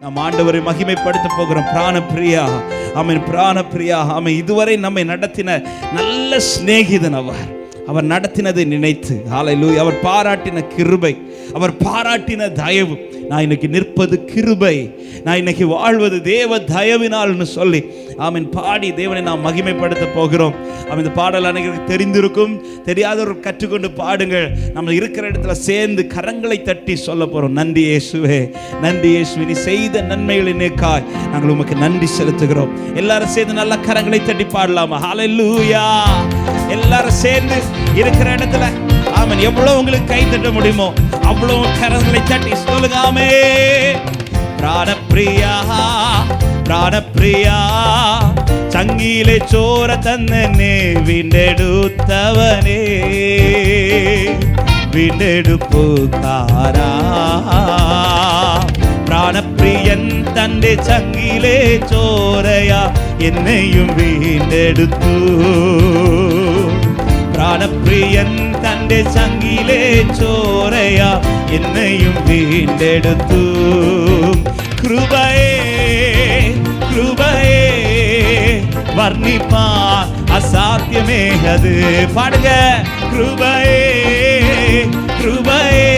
நாம் ஆண்டவரை மகிமைப்படுத்த போகிறோம். பிராணப்பிரியா, ஆமென். பிராணப்பிரியா, ஆமென். இதுவரை நம்மை நடத்தின நல்ல சிநேகிதன் அவர் நடத்தினதை நினைத்து, ஹல்லேலூயா, அவர் பாராட்டின கிருபை, அவர் பாராட்டின தயவு, நான் இன்னைக்கு நிற்பது கிருபை, நான் இன்னைக்கு வாழ்வது தேவ தயவினால்னு சொல்லி ஆமென் பாடி தேவனை நாம் மகிமைப்படுத்த போகிறோம். இந்த பாடல் அனைவருக்கு தெரிந்திருக்கும். தெரியாதவர்கள் கற்றுக்கொண்டு பாடுங்கள். நம்ம இருக்கிற இடத்துல சேர்ந்து கரங்களை தட்டி சொல்ல போறோம். நன்றி இயேசுவே, நன்றி இயேசுவே, நீ செய்த நன்மைகளினுக்காய் நாங்கள் உமக்கு நன்றி செலுத்துகிறோம். எல்லாரும் சேர்ந்து நல்ல கரங்களை தட்டி பாடலாமா? ஹல்லேலூயா. எல்லாரும் சேர்ந்து இருக்கிற இடத்துல ஆமென் எவ்வளவு உங்களுக்கு கை தட்ட முடியுமோ அவ்வளவு கரங்களை தட்டி சொல்லுங்க. ஆமென். பிராணப்பிரியா, பிராணப்பிரியா, சங்கிலே ചോര തന്നെ വീണ്ടെടുത്തവനേ, വീണ്ടെടുപ്പുകാരാ, പ്രാണപ്രിയൻ തന്റെ ചങ്കിലെ ചോരയാ എന്നെയും വീണ്ടെടുത്തു. പ്രാണപ്രിയൻ തന്റെ ചങ്കിലെ ചോരയാ എന്നെയും വീണ്ടെടുത്തു. കൃപയേ, കൃപയേ, വർണ്ണിപ്പാൻ അസാധ്യമേ അത്. പാടുക. കൃപയേ, കൃപയേ,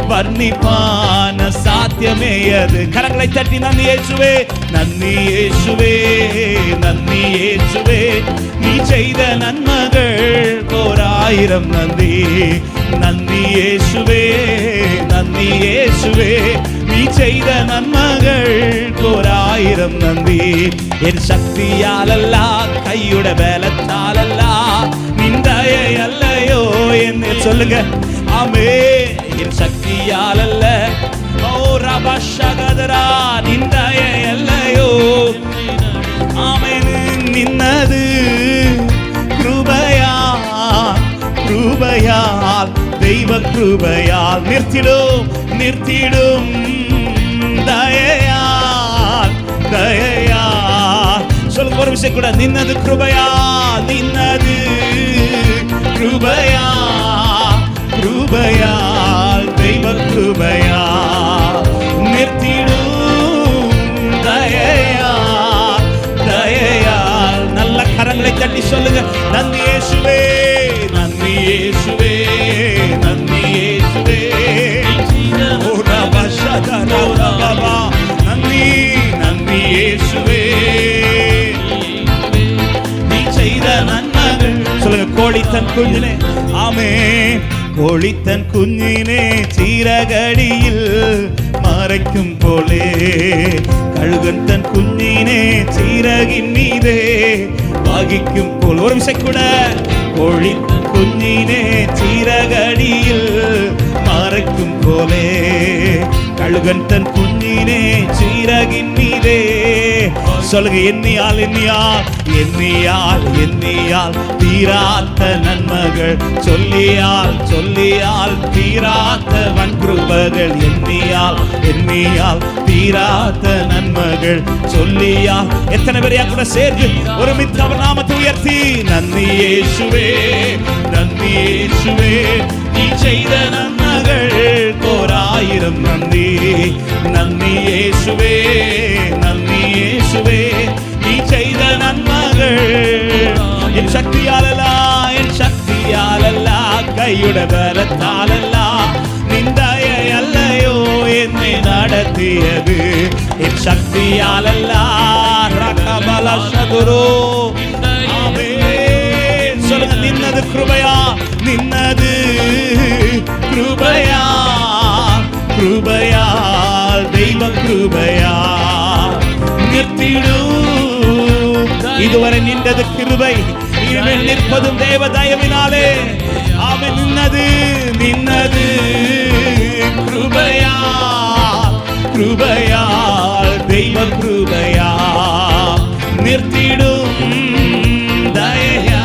വർണ്ണിപ്പാൻ അസാധ്യമേ അത്. കരങ്ങളെ തട്ടി നന്ദി യേശുവേ, നന്ദി യേശുവേ, നന്ദി യേശുവേ, നീ ചെയ്ത നന്മകൾക്ക് ഒരായിരം നന്ദി. നന്ദി യേശുവേ, നന്ദി യേശുവേ, നീ ചെയ്ത നന്മകൾക്ക് ഒരായിരം നന്ദി. എൻ ശക്തിയാലല്ല, കൈയുടെ ബലത്താലല്ല, നിന്ദയല്ലയോ എന്ന് சொல்லுங்க. ആമേ. എൻ ശക്തിയാലല്ല, ഓ റബശഗദരാ, നിന്ദയല്ലയോ, ആമേൻ, നിന്നത് കൃപയാൽ, കൃപയാൽ, ദൈവ കൃപയാൽ, നിർത്തിടും, നിർത്തിടും, ദയയാൽ, ദയയാൽ. சொல்லுங்க ஒரு விஷயம் கூட. நின்னது கிருபையால், நின்னது கிருபையால், கிருபையால், தெய்வ கிருபையால், நிறுத்திடும் தயையால், தயையால். நல்ல கரங்களை தட்டி சொல்லுங்க. நன்றி இயேசுவே, நன்றி இயேசுவே, நன்றி இயேசுவே, நன்றி, நன்றி இயேசுவே, நீ செய்த நன்மைகள். சொல்லுங்க. கோழித்தன் குஞ்சினே, ஆமென். கோழித்தன் குஞ்சினே சீரகடியில் மறைக்கும் போலே, கழுகன் தன் குஞ்சினே சீரகின் மீதே வகிக்கும் போல். ஒரு விஷயம் கூட. கோழித்தன் குஞ்சினே சீரகடியில் மறைக்கும் போலே, கழுகன் தன் குஞ்சினே சீரகின் மீதே. சொல்லுங்க. எண்ணியால், எண்ணியால், எண்ணியால், எண்ணியால் தீராத்த நன்மைகள், சொல்லியால், சொல்லியால் தீராத்த வன்கிருபைகள். எண்ணியால், எண்ணியால் தீராத்த நன்மைகள், சொல்லியால். எத்தனை பேரையா கூட சேர்ந்து ஒருமித்து அவர் நாமத்தை உயர்த்தி நன்றி இயேசுவே, நன்றி இயேசுவே, நீ செய்த நன்மைகள் ஓராயிரம் நன்றி. நன்றி இயேசுவே, நன்றி இயேசுவே, நீ செய்த நன்மைகள் என் சக்தியாலல்ல, என் சக்தியாலல்ல, கையுட பலத்தாலல்ல, நிந்தையல்லையோ என்னை நடத்தியது. என் சக்தியாலல்ல, ரகபலசதுரோ, ஆமென். சொல்லுங்க. நின்னது கிருபையா, நின்னது கிருபையா, கிருபையால், தெய்வ கிருபையால், நிறுத்திடும். இதுவரை நின்றது கிருபை, இனிமேல் நிற்பதும் தேவ தயவினாலே. ஆமென். நின்னது, நின்னது கிருபையால், கிருபையால், தெய்வ கிருபையால், நிறுத்திடும் தயையா,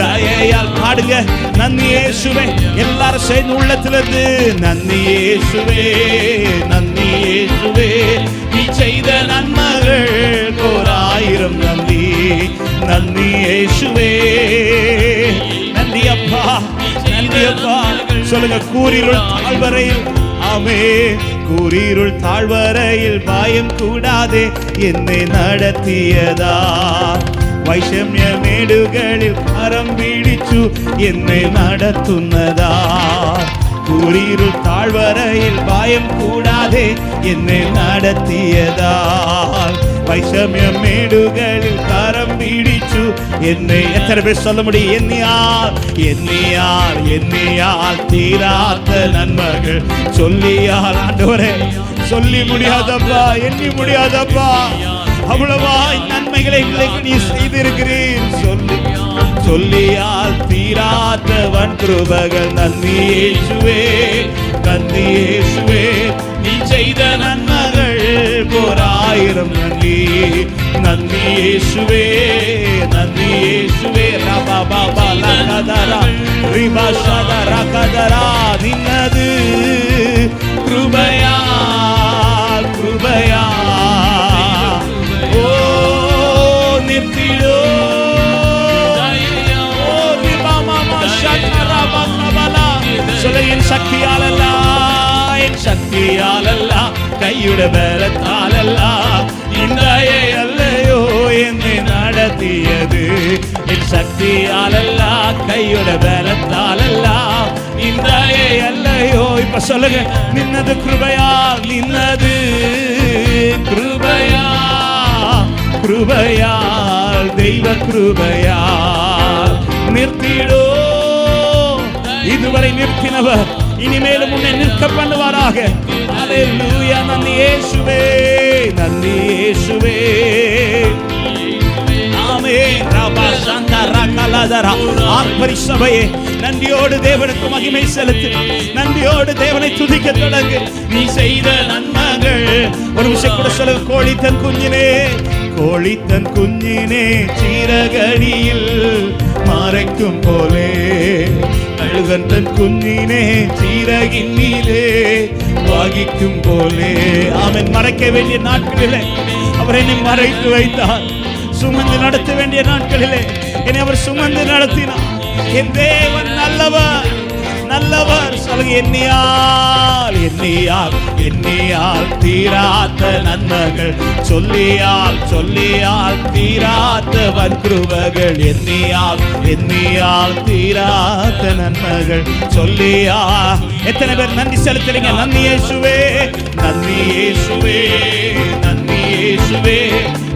தயையால். பாடுங்க. நன்றி இயேசுவே. எல்லாரும் சேர்ந்து உள்ளத்திலிருந்து நன்றி இயேசுவே, நன்றி இயேசுவே, நீ செய்த நன்மைகள் ஓராயிரம் நன்றி. நன்றி இயேசுவே, நன்றி அப்பா, நன்றி அப்பா. சொல்லுங்க. கூறிலுள் தாழ்வரையில், ஆமென், கூரிருள் தாழ்வரையில் பயம் கூடாதே என்னை நடத்தியதா வைஷம்ய மேடுகளில் கரம் பிடிச்சு என்னை நடத்துனதா கூரிருள் தாழ்வரையில் பயம் கூடாதே என்னை நடத்தியதால் வைஷம்ய மேடுகளில் கரம் பிடிச்சு என்னை எத்தனை பேர் சொல்ல முடியும் எண்ணியால் தீராத நன்மைகள் சொல்லியால் ஆண்டவரே சொல்லி முடியாதப்பா எண்ணி முடியாதப்பா அவ்வளவாய் நன்மைகளை நீ செய்திருக்கிறீர் சொல்லியால் தீராதவன் கிருபைகள் நன்றி இயேசுவே நீ செய்த நன்மைகள் போராயிரம் நன்றி இயேசுவே ரபா பாபா லகதரா ரிபா ஷதரா கதரா நின்னது கிருபையா நிறுத்திடோ சொல்ல என் சக்தியால் அல்ல கையுட பலத்தால் அல்ல இன்றைய அல்லையோ என்னை நடத்தியது என் சக்தியால் அல்ல கையுட பலத்தால் அல்ல இன்றைய அல்லையோ இப்ப சொல்லுங்க நின்னது கிருபையால் தெய்வ கிருபையால் நிறுத்திடோ இதுவரை நிறுத்தினவர் இனிமேலும் உன்னை நிற்க பண்ணுவாராக அல்லேலூயா நன்றி இயேசுவே ஆமென் ரபா சந்தரா கலதரா ஆர்ப்பரி சபையே நன்றியோடு தேவனுக்கு மகிமை செலுத்து நன்றியோடு தேவனை துதிக்க தொடங்கு நீ செய்த நன்மைகள் ஒரு விஷயம் கூட சொல்ல கோழித்தன் குஞ்சினே சீரகடியில் மறைக்கும் போலே கழுகன் தன் குஞ்சினே சீரகின்னிலே வாகிக்கும் போலே அவன் மறைக்க வேண்டிய நாட்களிலே அவர் என்னை மறைத்து வைத்தார் சுமந்து நடத்த வேண்டிய நாட்களிலே என்னை அவர் சுமந்து நடத்தினார் என் தேவன் நல்லவர் சொல்லுங்க எண்ணியால் தீராத நன்மைகள் சொல்லியால் தீராத வன்கிருபைகள் எண்ணியால் தீராத நன்மைகள் சொல்லியா எத்தனை பேர் நன்றி செலுத்துறீங்க நன்றி இயேசுவே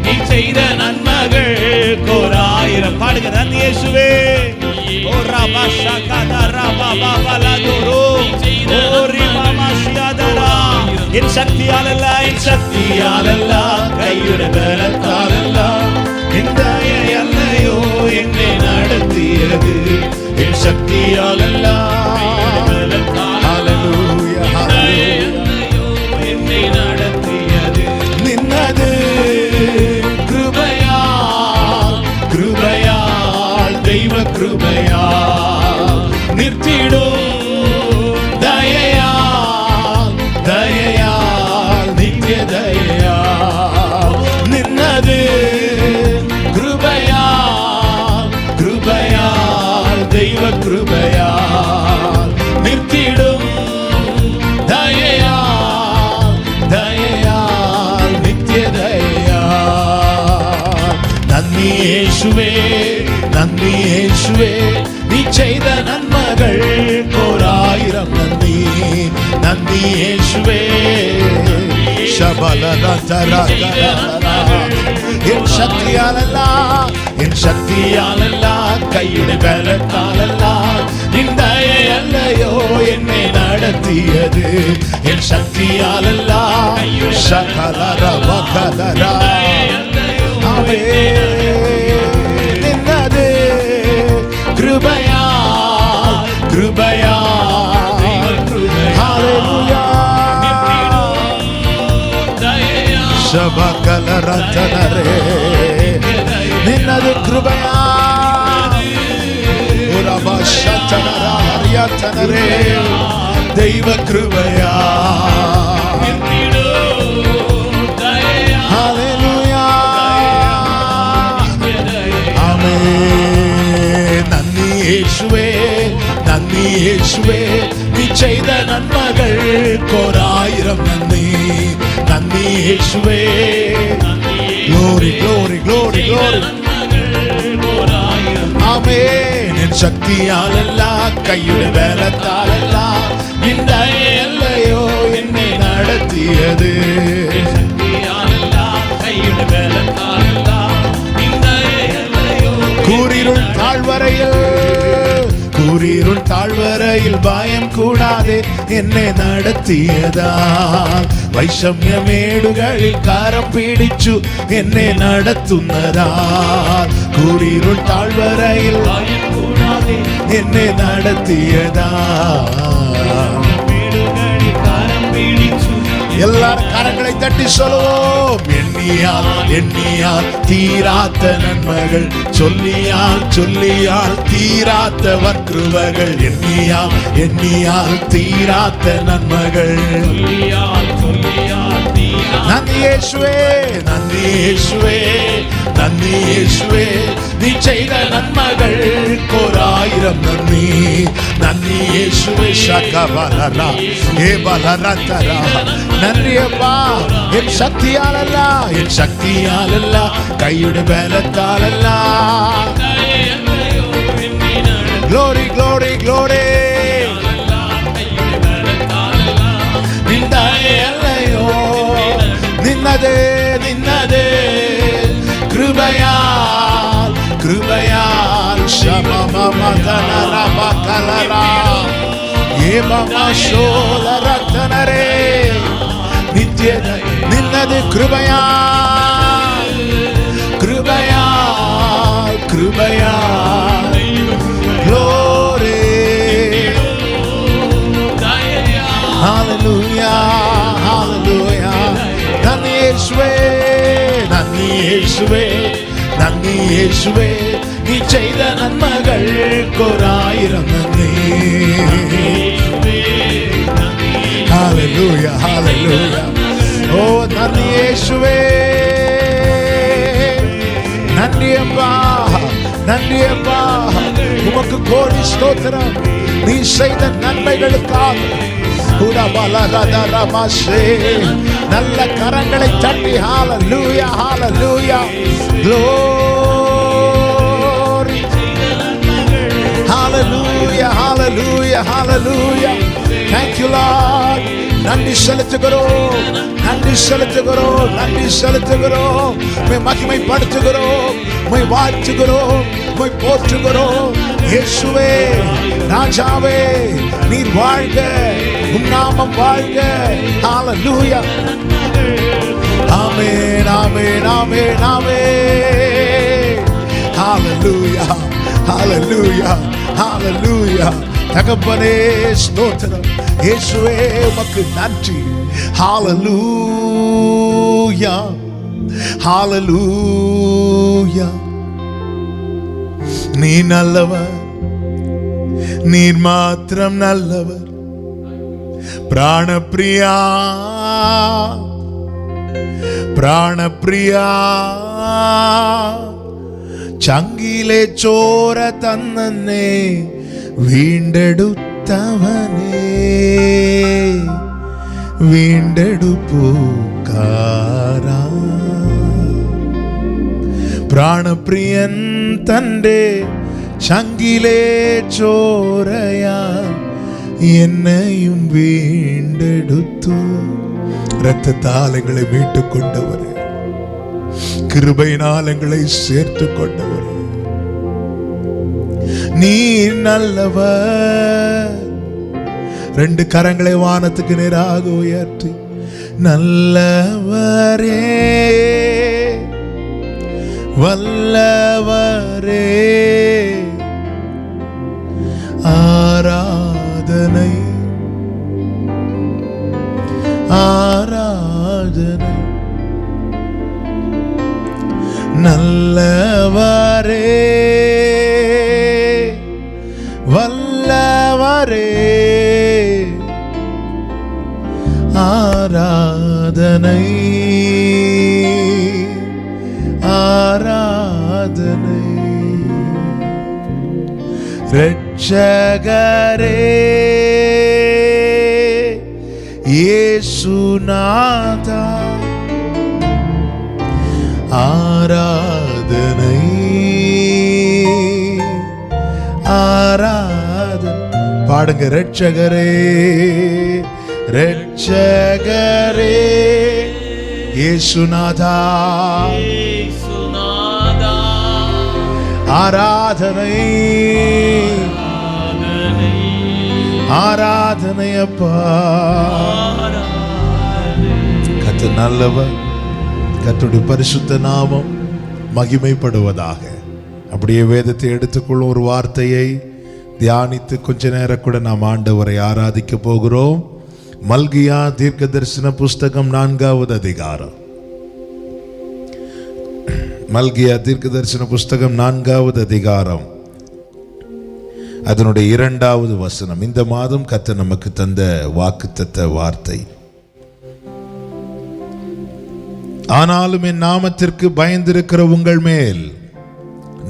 நீ செய்த நன்மைகள் கோராயிரம் பாடுங்க நன்றி இயேசுவே என் சக்தியால் அல்ல கையுட பலத்தால் அல்ல இந்த அல்லையோ என்னை நடத்தியது என் சக்தியால் அல்ல என்னை நடத்தியது நின்னது கிருபையால் தெய்வ கிருபையால் நிறுத்திடும் தயையால் நித்திய தயையால் நின்னது கிருபையால் தெய்வ கிருபையால் நிறுத்திடும் தயையால் நித்திய தயையால் நன்றி இயேசுவே நீ செய்த நன்மைகள் கோராயிரம் நன்றி இயேசுவே என் சக்தியால் அல்ல கையுடைய பலத்தால் அல்ல இந்த அல்லையோ என்னை நடத்தியது என் சக்தியால் அல்ல நின்னது கிருபையால் ಶಬಕಲರತನರೇ ನಿನ್ನದು ಕೃಪೆಯಾ ಉರಬಶತನರೇ ದೈವ ಕೃಪೆಯಾ ಹಲ್ಲೆಲೂಯಾ ಆಮೆನ್ ನನ್ನಿ ಯೇಸುವೆ ನೀ செய்த நன்மைகள் கோராயிரம் நன்றி. நன்றி இயேசுவே. Glory, glory, glory, glory. ஆமென். என் சக்தியால் அல்ல, கையுடைய பலத்தால் அல்ல, இந்த எல்லையோ என்னை நடத்தியது. கூரிருள் தாழ்வரையில் பயம் கூடாதே என்னை நடத்தியதால். வைஷம்யமேடுகளில் காரம் பிடிச்சு என்னை நடத்துന്നதால். கூரிருள் தாழ்வரையில் பயம் கூடாதே என்னை நடத்தியதால். எல்லாரும் கரங்களை தட்டி சொல்லுவோம். எண்ணியால் தீராத்த நன்மைகள், சொல்லியால் தீராத்த வக்கிருபைகள். எண்ணியால் தீராத்த நன்மைகள். நன்றி இயேசுவே, நன்றி இயேசுவே, நன்றி இயேசுவே. நீ செய்த நன்மைகள் கோராயிரம் நன்றி. நன்றி இயேசுவே. ஷகபலரா ஏபலரதரா. நன்றி அப்பா. என் சக்தியால் அல்ல, என் சக்தியால் அல்ல, கையுடைய பலத்தால் அல்ல. Glory, glory, glory. நின்ற எல்லையோ நின்னதே கிருபையால் ஷமமமதனரபகலரா ஏமமஷோலரத்தனரே. நித்தியத நின்னது கிருபையால். Glory. Hallelujah, hallelujah. நன்றி இயேசுவே, நன்றி இயேசுவே, நன்றி இயேசுவே. நீ செய்த நன்மைகள் கோராயிரம் நன்றி. Hallelujah, hallelujah. Oh, நன்றி இயேசுவே. நன்றி அப்பா, நன்றி அப்பா. உமக்கு கோடி ஸ்தோத்திரம். நீ செய்த நன்மைகளுக்காக. நல்ல கரங்களை தட்டி ஹalleluya, hallelujah, glory, hallelujah, hallelujah, hallelujah. Thank you Lord. நன்றி செலுத்துகிறோம், நன்றி செலுத்துகிறோம், நன்றி செலுத்துகிறோம். மகிமைப்படுத்துகிறோம், வாழ்த்துகிறோம், போற்றுகிறோம். இயேசுவே ராஜாவே நீர் வாழ்க, உம் நாமம் வாழ்க. ஹalleluya. ஆமென், ஆமென், ஆமென், ஆமென். ஹalleluya, ஹalleluya, ஹalleluya. தகப்பனே ஸ்தோத்திரம். இயேசுவே உமக்கு நன்றி. ஹalleluya, ஹalleluya. நீ நல்லவர், நீர் மாத்திரம் நல்லவர். பிராணப்பிரியா, பிராணப்பிரியா. ചങ്കിലെ ചോര തന്നേ വീണ്ടെടുത്തവനേ, വീണ്ടെടുപ്പുകാരാ. പ്രാണപ്രിയൻ തൻ്റെ ചങ്കിലെ ചോരയാൽ എന്നെയും വീണ്ടെടുത്തു. இரத்தத்தாலங்களை மீட்டுக் கொண்டவரே, கிருபையினாலங்களை சேர்த்து கொண்டவரே, நீர் நல்லவர். ரெண்டு கரங்களை வானத்துக்கு நேராக உயர்த்தி நல்லவரே, வல்லவரே, ஆராதனை, ஆராதனை. நல்லவரே, வல்லவரே, ஆராதனை, ஆராதனை. இரட்சகரே, பாடுங்க. ரட்சகரே ரட்சகரே இயேசுநாதா ஆராதனை ஆராதனை அப்பா. கர்த்தர் நல்லவர். கர்த்தருடைய பரிசுத்த நாமம் மகிமைப்படுவதாக. அப்படியே வேதத்தை எடுத்துக்கொள்ளும் ஒரு வார்த்தையை தியானித்து கொஞ்ச நேரம் கூட நாம் ஆண்டவரை ஆராதிக்க போகிறோம். மல்கியா தீர்க்க தரிசன புஸ்தகம் 4வது அதிகாரம். மல்கியா தீர்க்க தரிசன புஸ்தகம் 4வது அதிகாரம் அதனுடைய 2வது வசனம். இந்த மாதம் கர்த்தர் நமக்கு தந்த வாக்குத்தத்த வார்த்தை. ஆனாலும் என் நாமத்திற்கு பயந்திருக்கிற உங்கள் மேல்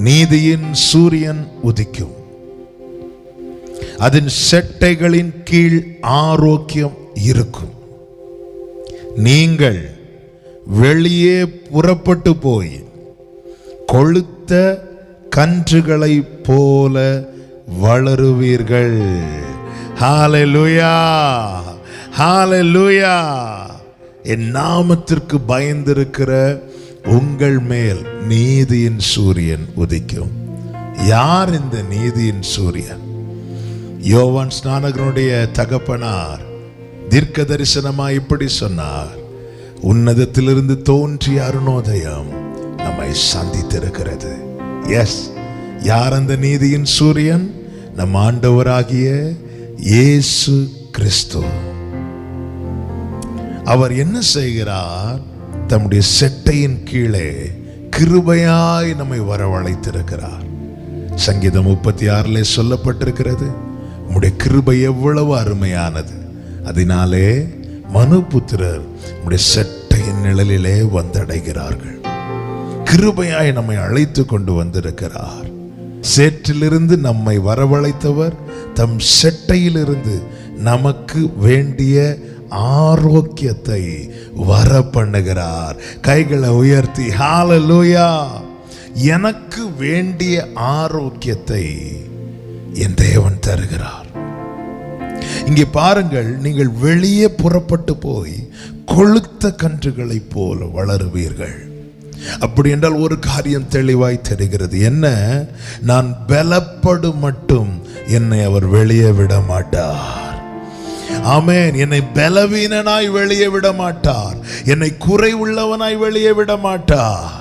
நீதியின் சூரியன் உதிக்கும், அதன் செட்டைகளின் கீழ் ஆரோக்கியம் இருக்கும். நீங்கள் வெளியே புறப்பட்டு போய் கொழுத்த கன்றுகளை போல வளருவீர்கள். ஹல்லேலூயா, ஹல்லேலூயா. என் நாமத்திற்கு பயந்திருக்கிற உங்கள் மேல் நீதியின் சூரியன் உதிக்கும். யார் இந்த நீதியின் சூரியன்? யோவான் ஸ்நானகனுடைய தகப்பனார் தீர்க்க தரிசனமாய் இப்படி சொன்னார், உன்னதத்திலிருந்து தோன்றிய அருணோதயம் நம்மை சந்தித்திருக்கிறது. எஸ், யார் அந்த நீதியின் சூரியன்? நம் ஆண்டவராகிய இயேசு கிறிஸ்து. அவர் என்ன செய்கிறார்? தம்முடைய செட்டையின் கீழே கிருபையாய் நம்மை வரவழைத்திருக்கிறார். சங்கீதம் 36 சொல்லப்பட்டிருக்கிறது, உம்முடைய கிருபை எவ்வளவு அருமையானது, அதனாலே மனுபுத்திரர் உம்முடைய செட்டையின் நிழலிலே வந்தடைகிறார்கள். கிருபையாய் நம்மை அழைத்து கொண்டு வந்திருக்கிறார். சேற்றிலிருந்து நம்மை வரவழைத்தவர் தம் செட்டையிலிருந்து நமக்கு வேண்டிய ஆரோக்கியத்தை வர பண்ணுகிறார். கைகளை உயர்த்தி ஹல்லேலூயா. எனக்கு வேண்டிய ஆரோக்கியத்தை என் தேவன் தருகிறார். இங்கே பாருங்கள், நீங்கள் வெளியே புறப்பட்டு போய் கொழுத்த கன்றுகளைப் போல வளருவீர்கள். அப்படி என்றால் ஒரு காரியம் தெளிவாய் தெரிகிறது. என்ன? நான் பலப்படும் மட்டும் என்னை அவர் வெளியே விட மாட்டார். ஆமென். என்னை பலவீனனாய் வெளியே விட மாட்டார். என்னை குறை உள்ளவனாய் வெளியே விட மாட்டார்.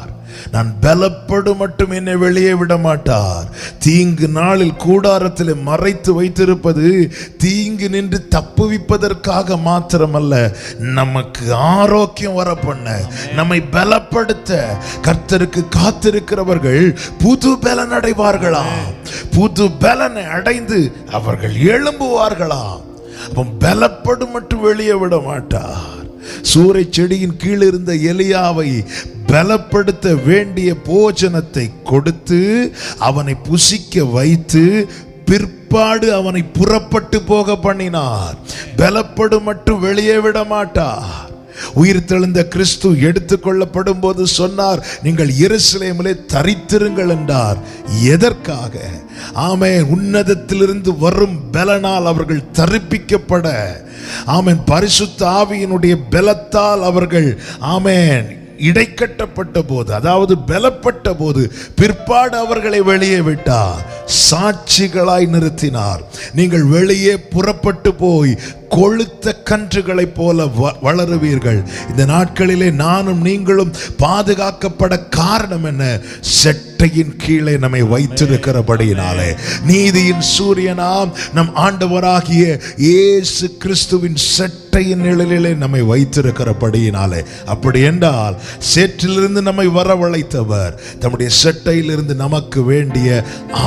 நான் பலப்படும் மட்டும் என்னை வெளியே விட மாட்டார். தீங்கு நாளில் கூடாரத்தில் மறைத்து வைத்திருப்பது தீங்கு நின்று தப்புவிப்பதற்காக மாத்திரமல்ல, நமக்கு ஆரோக்கியம் வர பண்ண, நம்மை பலப்படுத்த. கர்த்தருக்கு காத்திருக்கிறவர்கள் புது பலன் அடைவார்களாம். புது பலனை அடைந்து அவர்கள் எழும்புவார்களாம். அவன் பலப்படும் மட்டும் வெளியே விட மாட்டார். சூறை செடியின் கீழ் இருந்த எலியாவை பலப்படுத்த வேண்டிய போஜனத்தை கொடுத்து அவனை புசிக்க வைத்து பிற்பாடு அவனை புறப்பட்டு போக பண்ணினார். பலப்படும் மட்டும் வெளியே விட மாட்டார். உயிர் தெழுந்த கிறிஸ்து எடுத்துக்கொள்ளப்படும் போது சொன்னார், நீங்கள் எருசலேமிலே தரித்திருங்கள் என்றார். எதற்காக? ஆமென். உன்னதத்திலிருந்து வரும் பலனால் அவர்கள் தரிப்பிக்கப்பட, ஆமென், பரிசுத்த ஆவியினுடைய பலத்தால் அவர்கள், ஆமென், இடைக்கட்டப்பட்ட போது, அதாவது பலப்பட்ட போது பிற்பாடு அவர்களை வெளியே விட்டார், சாட்சிகளாய் நிறுத்தினார். நீங்கள் வெளியே புறப்பட்டு போய் கொழுத்த கன்றுகளைப் போல வளருவீர்கள். இந்த நாட்களிலே நானும் நீங்களும் பாதுகாக்கப்பட காரணம் என்ன? செட்டையின் கீழே நம்மை வைத்திருக்கிறபடியினாலே. நீதியின் சூரியனாம் நம் ஆண்டவராகிய இயேசு கிறிஸ்துவின் செட்டையின் நிழலிலே நம்மை வைத்திருக்கிறபடியினாலே. அப்படி என்றால் சேற்றிலிருந்து நம்மை வரவழைத்தவர் தம்முடைய செட்டையிலிருந்து நமக்கு வேண்டிய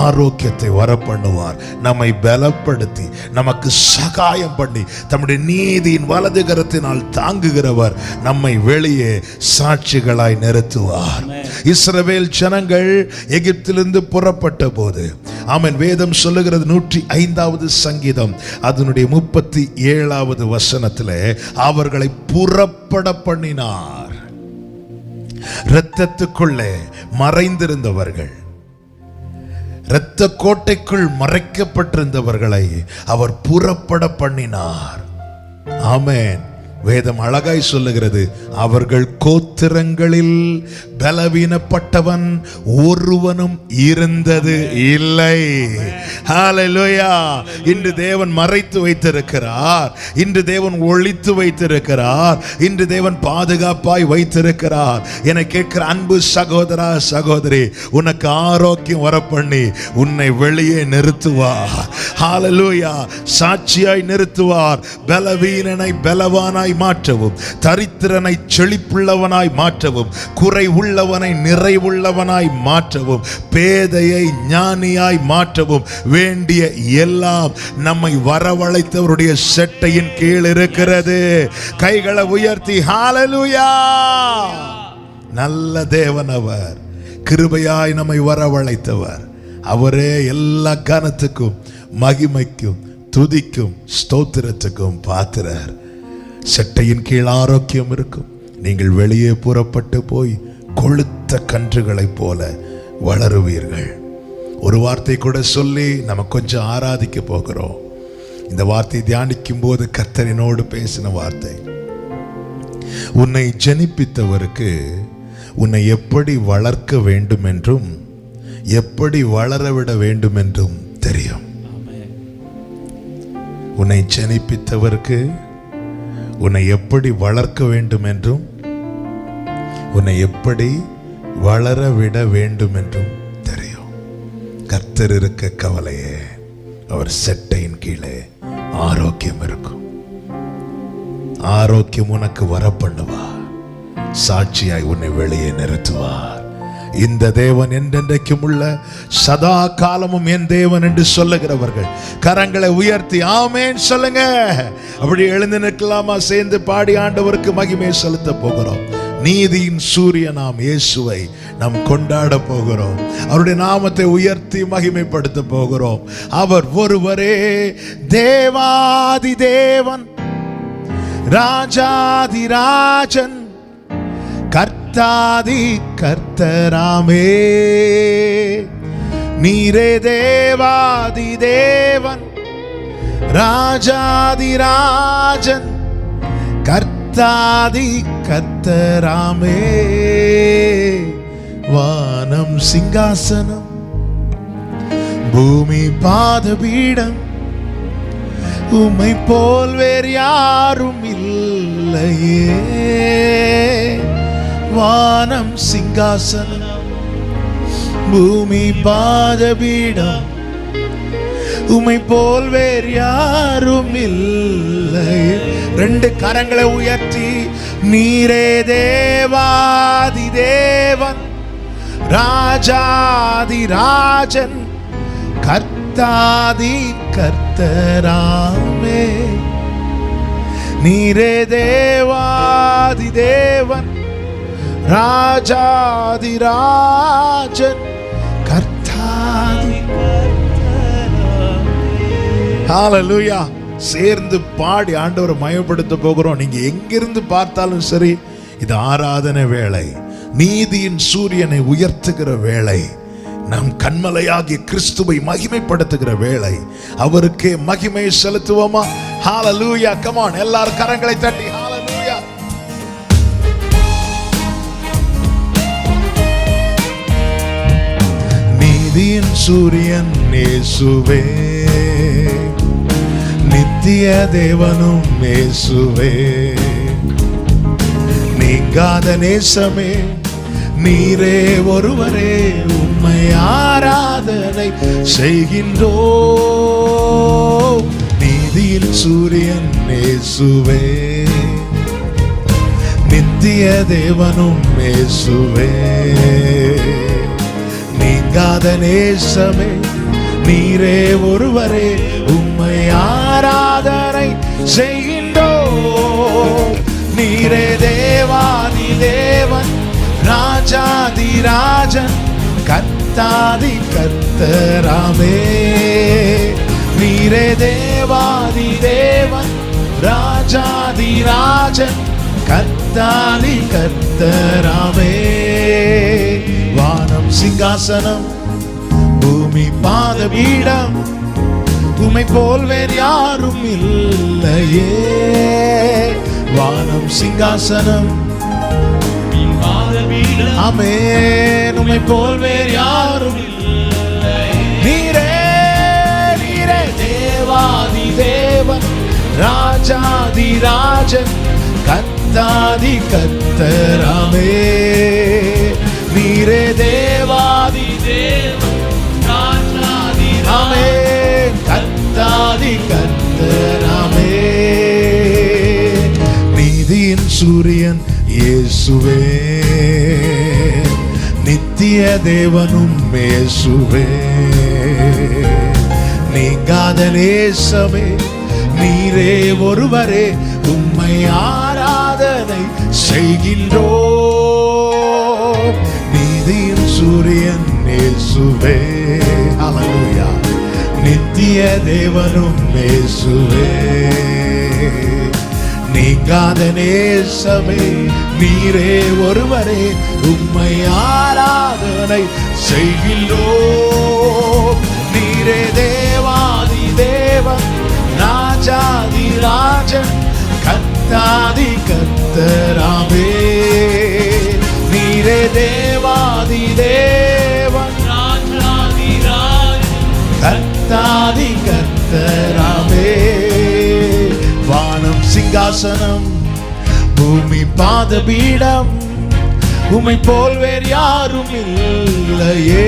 ஆரோக்கியத்தை வர பண்ணுவார். நம்மை பலப்படுத்தி நமக்கு சகாயம் பண்ணி தம்முடைய நீதியின் வலது கரத்தினால் தாங்குகிறவர் நம்மை வெளியே சாட்சிகளாய் நிறுத்துவார். இஸ்ரவேல் ஜனங்கள் எகிப்திலிருந்து புறப்பட்ட போது, ஆமென், வேதம் சொல்லுகிறது 105வது சங்கீதம் அதனுடைய 37வது வசனத்திலே அவர்களை புறப்பட பண்ணினார். இரத்தத்துக்குள்ளே மறைந்திருந்தவர்கள், இரத்த கோட்டைக்குள் மறைக்கப்பட்டிருந்தவர்களை அவர் புறப்பட பண்ணினார். ஆமென். வேதம் அழகாய் சொல்லுகிறது, அவர்கள் கோத்திரங்களில் பலவீனப்பட்டவன் ஒருவனும் இருந்தது இல்லை. ஹல்லேலூயா. இன்று தேவன் மறைத்து வைத்திருக்கிறார், இன்று தேவன் ஒளித்து வைத்திருக்கிறார், இன்று தேவன் பாதுகாப்பாய் வைத்திருக்கிறார். என கேட்கிற அன்பு சகோதரா சகோதரி, உனக்கு ஆரோக்கியம் வரப்பண்ணி உன்னை வெளியே நிறுத்துவார். ஹல்லேலூயா. சாட்சியாய் நிறுத்துவார். பலவீனனை பலவானாய் மாற்றவும், தரித்திரனை செழிப்புள்ளவனாய் மாற்றவும், குறை உள்ளவனை நிறைவுள்ளவனாய் மாற்றவும், பேதையை ஞானியாய் மாற்றவும் வேண்டிய எல்லாம் நம்மை வரவழைத்தவருடைய செட்டையின் கீழ் இருக்கிறது. கைகளை உயர்த்தி ஹல்லேலூயா. நல்ல தேவன் அவர், கிருபையாய் நம்மை வரவழைத்தவர். அவரே எல்லா கனத்துக்கும் மகிமைக்கும் துதிக்கும் ஸ்தோத்திரத்துக்கும் பாத்திரர். செட்டையின் கீழ் ஆரோக்கியம் இருக்கும். நீங்கள் வெளியே புறப்பட்டு போய் கொழுத்த கன்றுகளைப் போல வளருவீர்கள். ஒரு வார்த்தை கூட சொல்லி நம்ம கொஞ்சம் ஆராதிக்க போகிறோம். இந்த வார்த்தை தியானிக்கும் போது கர்த்தரினோடு பேசின வார்த்தை, உன்னை ஜனிப்பித்தவருக்கு உன்னை எப்படி வளர்க்க வேண்டும் என்றும் எப்படி வளரவிட வேண்டும் என்றும் தெரியும். உன்னை ஜனிப்பித்தவருக்கு உன்னை எப்படி வளர்க்க வேண்டும் என்றும் உன்னை எப்படி வளரவிட வேண்டும் என்றும் தெரியும். கர்த்தர் இருக்க கவலையே, அவர் செட்டையின் கீழே ஆரோக்கியம் இருக்கும். ஆரோக்கியம் உனக்கு வர பண்ணுவார். சாட்சியாய் உன்னை வெளியே நிறுத்துவார். இந்த தேவன் என்றென்றைக்கும் உள்ள சதா காலமும் என் தேவன் என்று சொல்லுகிறவர்கள் கரங்களை உயர்த்தி ஆமென் சொல்லுங்க. அப்படி எழுந்து நிற்கலாமா? சேர்ந்து பாடி ஆண்டவருக்கு மகிமை செலுத்த போகிறோம். நீதியின் சூரியனாம் இயேசுவை நாம் கொண்டாட போகிறோம். அவருடைய நாமத்தை உயர்த்தி மகிமைப்படுத்த போகிறோம். அவர் ஒருவரே தேவாதி தேவன், ராஜாதி ராஜன், கர்த்தாதி கர்த்தராமே. நீரே தேவாதி தேவன், ராஜாதி ராஜன், கர்த்தாதி கர்த்தராமே. வானம் சிங்காசனம், பூமி பாதபீடம், உம்மை போல் வேறு யாரும் இல்லையே. வானம் சிங்காசனம், பூமி பாதபீடம், உம்மை போல் வேறு யாரும் இல்லை. ரெண்டு கரங்களை உயர்த்தி, நீரே தேவாதி தேவன், ராஜாதி ராஜன், கர்த்தாதி கர்த்தராமே. நீரே தேவாதி தேவன், ராஜாதி ராஜன், கர்த்தாதி கர்த்தராமே. ஹல்லேலூயா. சேர்ந்து பாடி ஆண்டவரை மயப்படுத்த போகிறோம். நீங்க எங்கிருந்து பார்த்தாலும் சரி, இது ஆராதனை வேளை, நீதியின் சூரியனை உயர்த்துகிற வேளை, நம் கண்மலையாகிய கிறிஸ்துவை மகிமைப்படுத்துகிற வேளை. அவருக்கே மகிமை செலுத்துவோமா? ஹல்லேலூயா. கம் ஆன், எல்லாரும் கரங்களை தட்டி ஹல்லேலூயா. நீதியின் சூரியன் இயேசுவே, நித்திய தேவனும் இயேசுவே, நீங்காத நேசமே, நீரே ஒருவரே, உம்மை ஆராதனை செய்கின்றோம். நீதியின் சூரியன் இயேசுவே, நித்திய தேவனும் இயேசுவே, நீங்காத நேசமே, நீரே ஒருவரே, உம்மை ஆராதனை செய்கின்றோம். நீரே தேவாதி தேவன், ராஜாதி ராஜன், கர்த்தாதி கர்த்தராமே. நீரே தேவாதி தேவன், ராஜாதி ராஜன், கர்த்தாதி கர்த்தராமே. வானம் சிங்காசனம், பூமி பூமி பாதபீடம் உம்மை போல் வேறு யாரும் இல்லையே. வானம் சிங்காசனம் ஆமென் உம்மை போல் வேறு யாரும் நீரே நீரே தேவாதி தேவன் ராஜாதி ராஜன் கர்த்தாதி கர்த்தராமே. நீரே தேவாதி தேவன் ராஜாதி ஆமென் கர்த்தாதி கர்த்தராமே. நீதியின் சூரியன் இயேசுவே நித்திய தேவனும் இயேசுவே. நீங்காத நேசமே நீரே ஒருவரே உம்மை ஆராதனை செய்கின்றோம். நீதியின் சூரியன் இயேசுவே ஹல்லேலூயா நித்திய தேவனும் இயேசுவே. நீங்காத நேசமே நீரே ஒருவரே உம்மை ஆராதனை செய்கின்றோம். நீரே தேவாதி தேவன் ராஜாதி ராஜன் கர்த்தாதி கர்த்தராமே. நீரே தேவாதி தேவன் ராஜாதி ராஜன் கர்த்தாதி கர்த்தராமே. வானம் சிங்காசனம் பூமி பாதபீடம் உம்மை போல் வேறு யாரும் இல்லையே.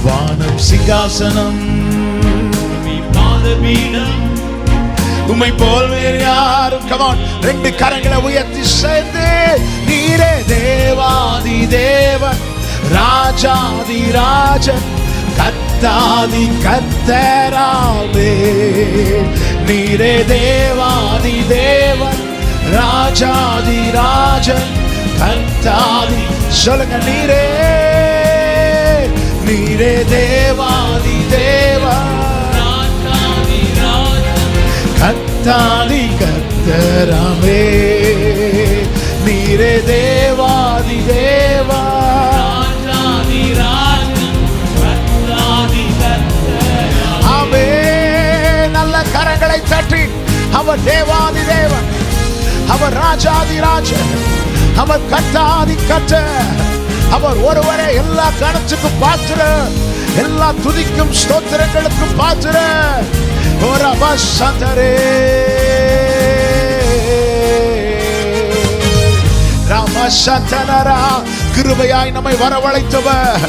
வானம் சிங்காசனம் பூமி பாதபீடம் உம்மை போல் வேறு யாரும். come on ரெண்டு கரங்களை உயர்த்தி சேர்ந்து நீரே தேவாதி தேவன் ராஜாதி ராஜன் கர்த்தாதி கர்த்தராமே. நீரே தேவாதி தேவன் ராஜாதி ராஜன் கர்த்தாதி சொல்லுங்க நீரே நீரே தேவாதி தேவன் ராஜாதி ராஜன் கர்த்தாதி கர்த்தராமே. நீரே தேவாதி தேவன் ராஜாதி ராஜன் கர்த்தாதி கர்த்தராமே. ஆமென். நல்ல கரங்களை தட்டி அவர் தேவாதி தேவன் அவர் ராஜாதி ராஜன் அவர் கர்த்தாதி கர்த்தர் அவர் ஒருவரே எல்லா கணத்துக்கும் பாத்திர எல்லா துதிக்கும் ஸ்தோத்திரங்களுக்கும் பாத்திர. ராமசந்தனரா கிருபையாய் நம்மை வரவழைத்தவர்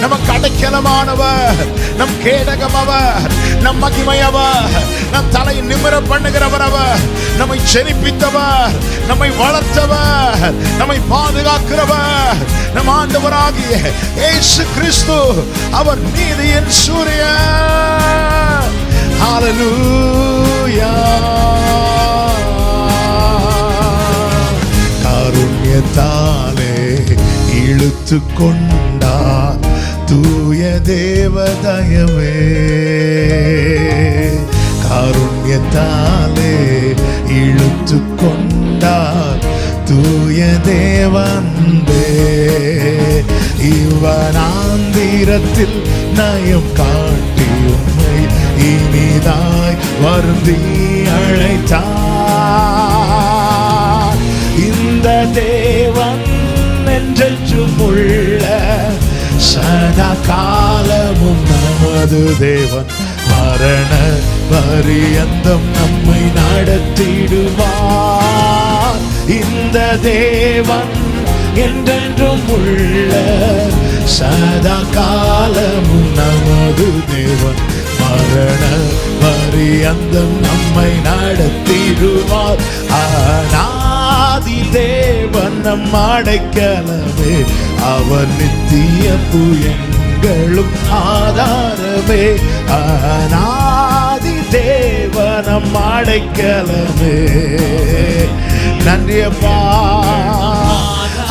நமக்கு அடைக்கலமானவர் நம் கேடகம் அவர் நம் மகிமை அவர் நம் தலையை நிமிர பண்ணுகிறவர் அவர் நம்மை ஜெனிப்பித்தவர் நம்மை வளர்த்தவர் நம்மை பாதுகாக்கிறவர் நம் ஆண்டவராகிய இயேசு கிறிஸ்து அவர் நீதியின் சூரியன். ஹல்லேலூயா. காருண்யத்தாலே இழுத்து கொண்டார் தூய தேவதயமே. காருண்யத்தாலே இழுத்து கொண்டார் தூய தேவன்பே. இவனாந்திரத்தில் நயம் காட்டி உம்மை இனிதாய் வருந்தி அழைத்தார். இந்த தேவன் என்றென்றும் உள்ள சதா காலமும் நமது தேவன் மரண பரியந்தம் நம்மை நடத்திடுவார். இந்த தேவன் என்றென்றும் உள்ள சதா காலமும் நமது தேவன் மரண பரியந்தம் நம்மை நடத்திடுவார். ஆதி தேவன் நம் அடைக்கலமே அவர் நித்திய புயங்களும் ஆதாரமே. ஆதி தேவன் நம் அடைக்கலமே. நன்றியப்பா.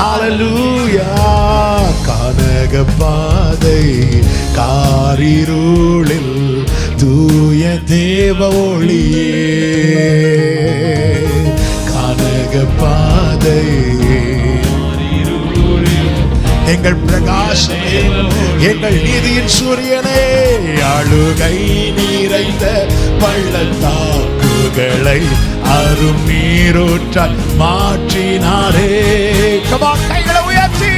ஹல்லேலூயா. கானக பாதை காரிருளில் தூய தேவ ஒளியே. கானக பாதை எங்கள் பிரகாசமே எங்கள் நீதியின் சூரியனே. அழுகை நிறைந்த பள்ளத்தாக்குகளை அரும் நீரூற்றால் மாற்றினாரே. கைகளை உயர்த்தி,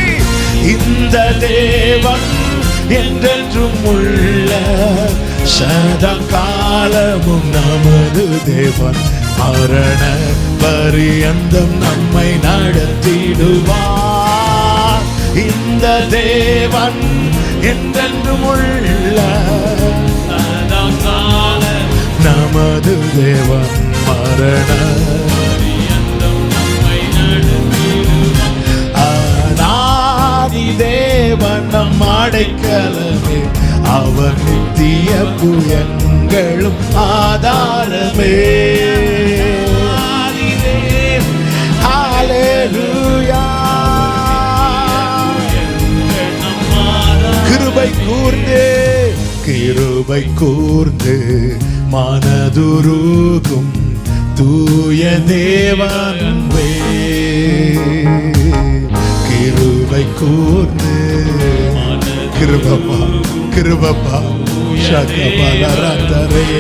இந்த தேவன் என்றென்றும் உள்ள சதா காலமும் நமது தேவன். மரண பரியந்தம் நம்மை நடத்திடுவார். இந்த தேவன் என்றென்றும் உள்ள சதா காலம் நமது தேவன். மரண பரியந்தம் நம்மை நடத்திடுவார். ஆதி தேவன் நம் அடைக்கலமே, அவர் நித்திய புயங்களும் ஆதாரமே. ஹல்லேலூயா. கிருபை கூர்ந்து கிருபை கூர்ந்து மனதுருகும் தூய தேவனே. கிருபை கூர்ந்து கிருபப்பா கிருபப்பா சகபலரதரே.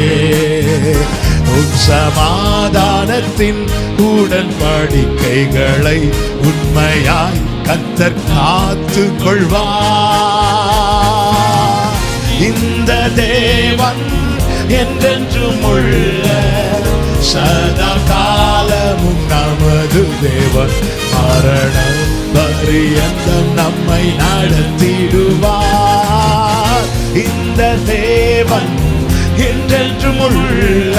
உன் சமாதானத்தின் உடன்படிக்கைகளை உண்மையாய் கர்த்தர் காத்து கொள்வார். இந்த தேவன் என்றென்றும் உள்ள சதா காலமும் நமது தேவன். மரண பரியந்தம் நம்மை நடத்திடுவார். இந்த தேவன் என்றென்றும் உள்ள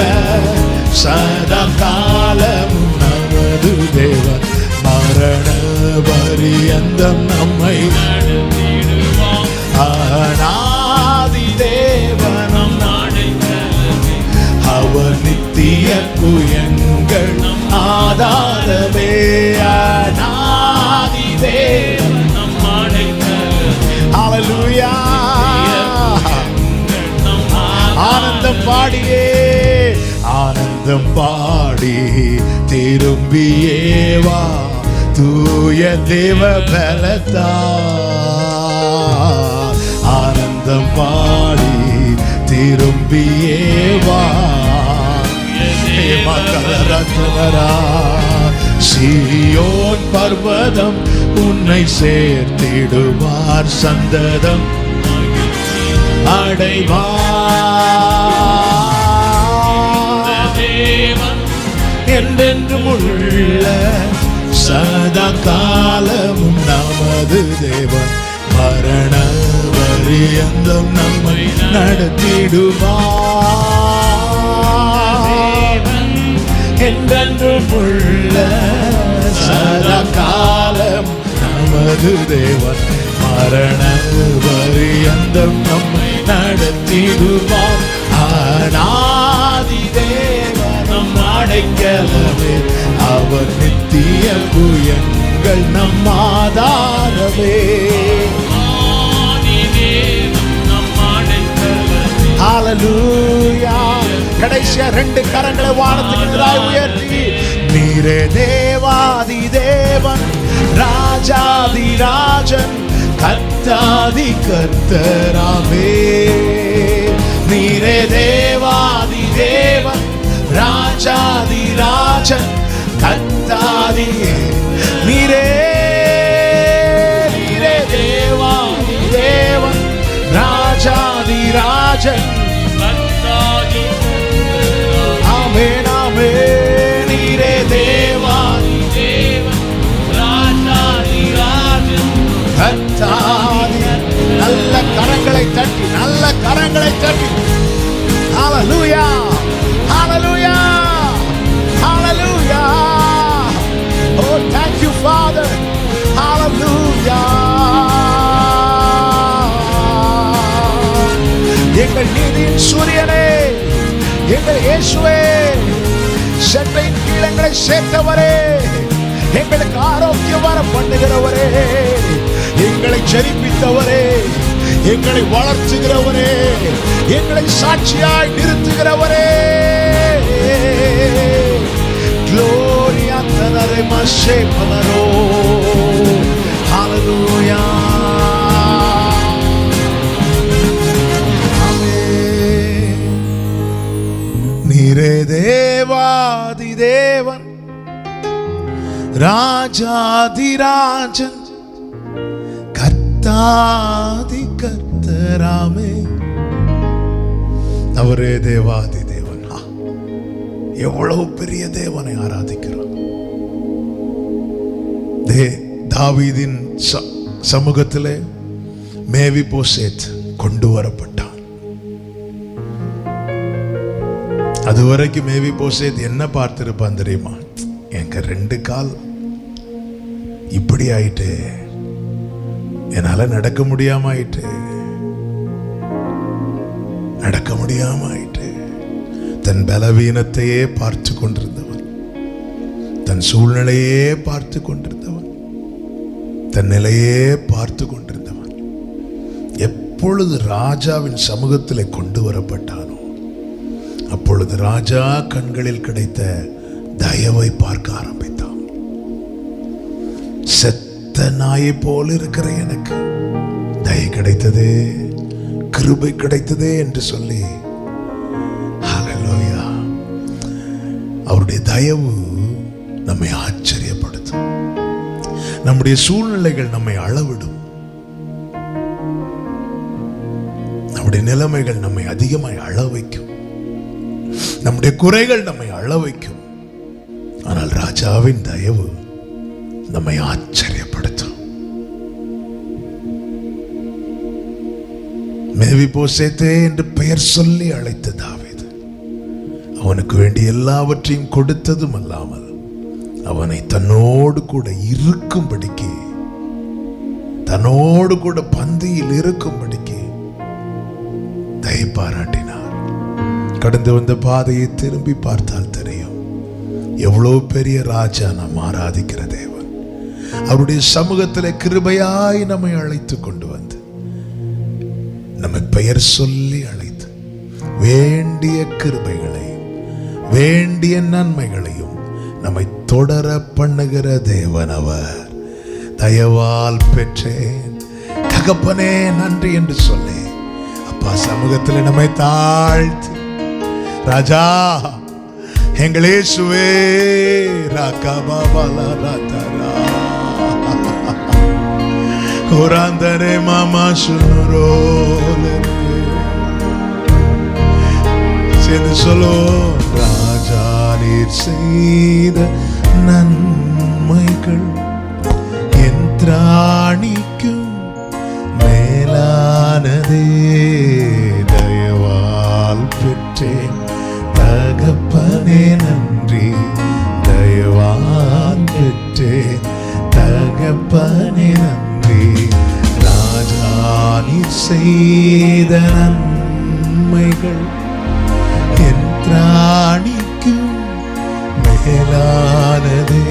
சதா காலமும் நமது தேவன். மரண பரியந்தம் நம்மை நடத்திடுவார். அநாதி தேவனம் நாடைக்கலமே, அவர் நித்திய புயங்கள் ஆதாரமே. அநாதி தேவனம் நாடைக்கலமே. ஹல்லேலூயா. ஆனந்தம் பாடியே ஆனந்தம் பாடி திரும்பியே வா தூய தேவ பலத்தால். ஆனந்தம் பாடி திரும்பியே வா. சீயோன் பர்வதம் உன்னை சேர்த்திடுவார். சந்ததம் அடைவார். என்றென்றும் உள்ள சதா காலமும் நமது தேவன். மரண பரியந்தம் நம்மை நடத்திடுவார். என்றென்றும் உள்ள சதா காலம் நமது தேவன். மரண பரியந்தம் நம்மை நடத்திடுவார். அநாதி தேவனம் அடைக்கலமே, அவர் நித்திய புயங்கள் நம் ஆதாரமே. ஹல்லேலூயா. கடைசியா ரெண்டு கரங்களை வானத்துக்கு எதிராய் உயர்த்தி, நீரே தேவாதி தேவன், ராஜாதி ராஜன், கர்த்தாதி கர்த்தராமே. நீரே தேவாதி தேவன், ராஜாதி ராஜன், கர்த்தாதி. நீரே நீரே தேவாதி தேவன், ராஜாதி ராஜன், கர்த்தாதி. ஆமென் ஆமென். நீரே தேவாதி தேவன், ராஜாதி ராஜன், கர்த்தாதி. நல்ல கரங்களை தட்டி, நல்ல கரங்களை தட்டி. ஹல்லேலூயா ஹல்லேலூயா ஹல்லேலூயா. Oh, thank you Father. Hallelujah. எங்கள் நீதியின் சூரியனே, எங்கள் இயேசுவே, செட்டையின் கீழங்களை சேர்த்தவரே, எங்களுக்கு ஆரோக்கியம் வர பண்ணுகிறவரே, எங்களை ஜெயிப்பித்தவரே, எங்களை வளர்த்துகிறவரே, எங்களை சாட்சியாய் நிறுத்துகிறவரே. Gloria te daremos Padre. Hallelujah. தேவாதி தேவன், ராஜாதிராஜன், கர்த்தாதி கர்த்தராமே. அவரே தேவாதி தேவன். எவ்வளவு பெரிய தேவனை ஆராதிக்கிறோம். தாவீதின் சமூகத்திலே மேவிபோசேத் கொண்டு வரப்பட்டான். அதுவரைக்கும் மேவிபோசேத் என்ன பார்த்திருப்பான் தெரியுமா? எங்க 2 கால் இப்படி ஆயிட்டு, என்னால நடக்க முடியாம ஆயிட்டு, தன் பலவீனத்தையே பார்த்து கொண்டிருந்தவன், தன் சூழ்நிலையே பார்த்து கொண்டிருந்தவன், தன் நிலையே பார்த்து கொண்டிருந்தவன் எப்பொழுது ராஜாவின் சமூகத்திலே கொண்டு வரப்பட்டானோ அப்பொழுது ராஜா கண்களில் கிடைத்த தயவை பார்க்க ஆரம்பித்தான். செத்த நாயை போல இருக்கிற எனக்கு தயை கிடைத்ததே, கிருபை கிடைத்ததே என்று சொல்லி ஹல்லேலூயா. அவருடைய தயவு நம்மை ஆச்சரியப்படுத்தும். நம்முடைய சூழ்நிலைகள் நம்மை அளவிடும். நம்முடைய நிலைமைகள் நம்மை அதிகமாய் அள வைக்கும். நம்முடைய குறைகள் நம்மை அள வைக்கும். ஆனால் ராஜாவின் தயவு நம்மை ஆச்சரியப்படுத்தும். மேவிபோசேத்தே என்று பெயர் சொல்லி அழைத்த தாவீது அவனுக்கு வேண்டிய எல்லாவற்றையும் கொடுத்ததும் அல்லாமல் அவனை தன்னோடு கூட இருக்கும்படிக்கு, தன்னோடு கூட பந்தியில் இருக்கும்படிக்கு தயை பாராட்டினார். கடந்து வந்த பாதையை திரும்பி பார்த்தால் தெரியும் எவ்வளவு பெரிய ராஜா நாம் ஆராதிக்கிற தேவன். அவருடைய சமூகத்தில் கிருபையாய் நம்மை அழைத்து கொண்டு வந்து நம்மை பெயர் சொல்லி அழைத்து வேண்டிய கிருபைகளையும் வேண்டிய நன்மைகளையும் நம்மை தொடர பண்ணுகிற தேவன் அவர். தயவால் பெற்றேன் தகப்பனே நன்றி என்று சொல்லி அப்பா சமூகத்தில் நம்மை தாழ்த்து, ராஜா எங்கள் இயேசுவே ராகபாபாலா ராதரா கோராந்தரே மாமா சுனுரோலே சேர்ந்து சொல்லோ. ராஜா நீர் செய்த நன்மைகள் என் திராணிக்கும் மேலானதே. தயவால் பெற்றேன் தகப்பனே நன்றி, தயவால் பெற்றேன் தகப்பனே நன்றி. ராஜா நீர் செய்த நன்மைகள் என் திராணிக்கும் மேலானதே.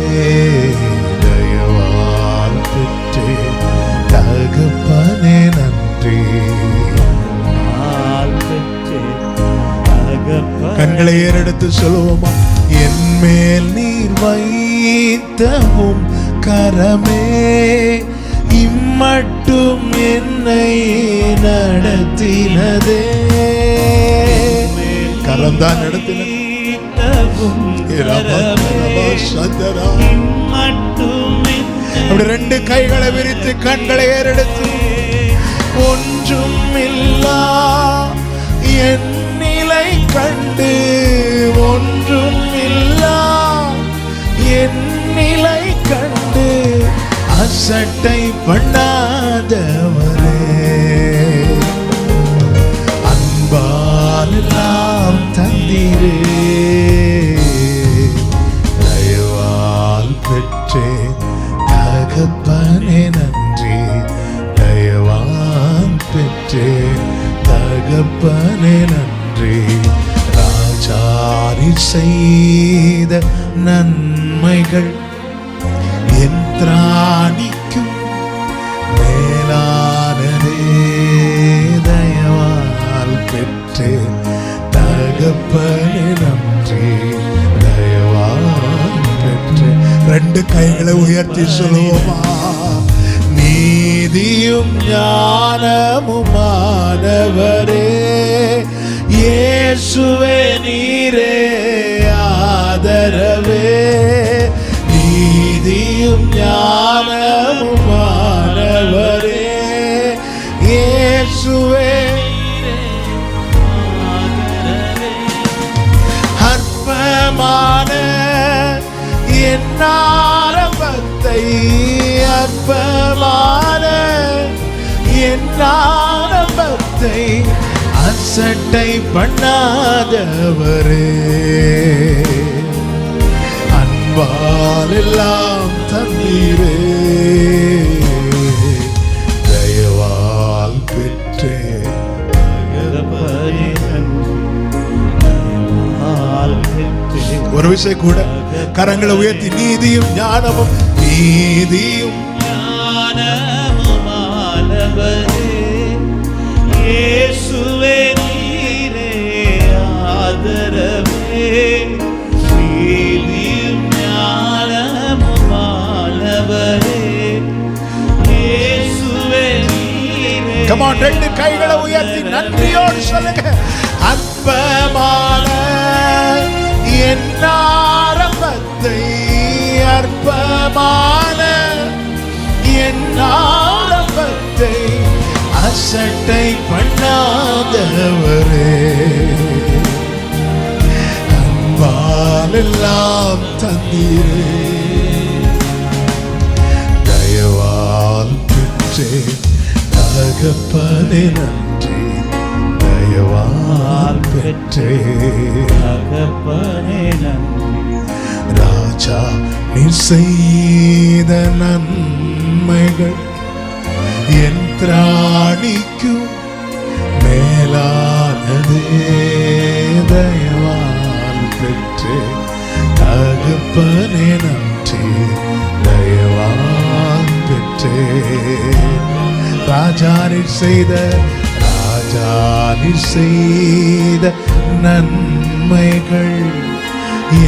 தயவால் பெற்றேன் தகப்பனே நன்றி. கண்களை ஏறெடுத்து சொல்லுவோமா? என் மேல் நீர் வைத்தவும் கரமே இம்மட்டும் என்னை நடத்தினதே. கரம்தான் நடத்தினது. அப்படி 2 கைகளை விரித்து கண்களை ஏறெடுத்து ஒன்றும் இல்லா என் நிலை கண்டு, ஒன்றும் இல்லா என் நிலை கண்டு அசட்டை பண்ணாதவரே. அன்பால் எல்லாம் தந்தீரே. தயவால் பெற்றேன் தகப்பனே நன்றி, தயவால் பெற்றேன் தகப்பனே நன்றி. ராஜாரி செய்த நன்மைகள் என் திராணிக்கும் மேலானதே. தயவால் பெற்றேன் தகப்பனே நன்றி, தயவால் பெற்றேன். 2 கைகளை உயர்த்தி சொல்லுவோமா? நீதியும் ஞானமுமானவரே இயேசுவே நீரே ஆதரவே, நீதியும் ஞானமுமானவரே. இயேசுவே அற்பமான என் ஆரம்பத்தை, அற்பமான என் ஆரம்பத்தை அசட்டை பண்ணாதவரே. அன்பால் எல்லாம் தந்தீரே, தயவால் பெற்றே. ஒரு விஷயம் கூட கரங்களை உயர்த்தி நீதியும் ஞானமும், நீதியும் ஞானமுமானவரே. இயேசுவே நீரே ஆதரவே, நீதியும் ஞானமுமானவரே. இயேசுவே நீரே. Come on, ரெண்டு கைகளை உயர்த்தி நன்றியோடு சொல்லுங்க. அற்பமான என் ஆரம்பத்தை, அற்பமான என் ஆரம்பத்தை அசட்டை பண்ணாதவரே. அன்பால் எல்லாம் தந்தீரே, தயவால் பெற்றே. தகப்பனே நன்றி, தயவால் பெற்றே. தகப்பனே நன்றி. ராஜா நீ செய்த நன்மைகள் என் திராணிக்கும் மேலானதே. தயவால் பெற்றே. தகப்பனே நன்றி, தயவால் பெற்றே. ராஜா நீ செய்த, ராஜா நீ செய்த நன்மைகள்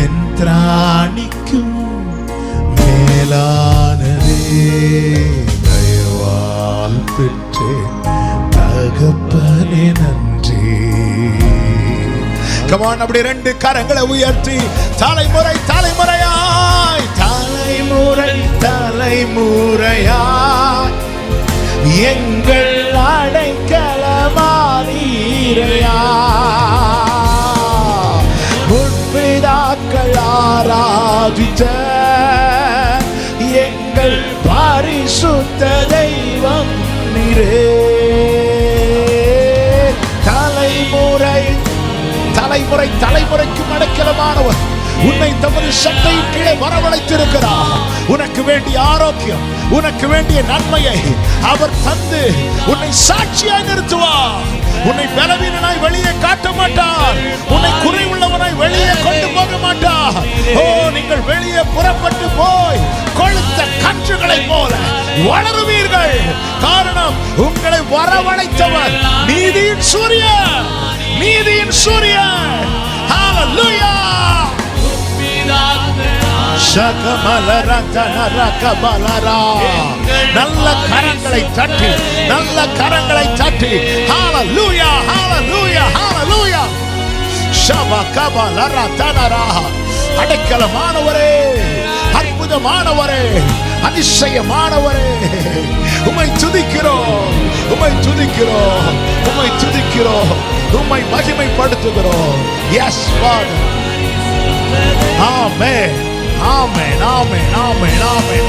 என் திராணிக்கும் மேலானதே. தயவால் பெற்றே. தகப்பனே நன்றி. கமான், அப்படி ரெண்டு கரங்களை உயர்த்தி தலைமுறை தலைமுறையாய், தலைமுறை தலைமுறையாய் எங்கள் அடைக்கலமானீரையா. முன்பிதாக்கள் ஆராதித்த எங்கள் பரிசுத்த தெய்வம் நீரே. தலைமுறை தலைமுறை தலைமுறைக்கும் அடைக்கலமானவர். உன்னை தமது சட்டையின் கீழே வரவழைத்திருக்கிறார். உனக்கு வேண்டிய ஆரோக்கியம், உனக்கு வேண்டிய நன்மையை அவர் தந்து உன்னை சாட்சியாய் நிறுத்துவார். உன்னை பலவீனனாய் வெளியே காட்ட மாட்டார். உன்னை குறைவுள்ளவனாய் வெளியே கொண்டு போக மாட்டார். ஓ, நீங்கள் வெளியே புறப்பட்டு போய் கொழுத்த கன்றுகளை போல வளருவீர்கள். காரணம், உங்களை வரவழைத்தவர் நீதியின் சூரியன், நீதியின் சூரியன். ஹalleluya. நல்ல கரங்களை தட்டி, நல்ல கரங்களை தட்டி ஹalleluya, ஹalleluya, ஹalleluya. ஷபகபலரா தனரா. அடைக்கலமானவரே, அற்புதமானவரே, அதிசயமானவரே, உம்மை துதிக்கிறோம், உம்மை துதிக்கிறோம், உம்மை துதிக்கிறோம், உம்மை மகிமைப்படுத்துகிறோம். Yes father. ஆமென், ஆமென், ஆமென், ஆமென், ஆமென்.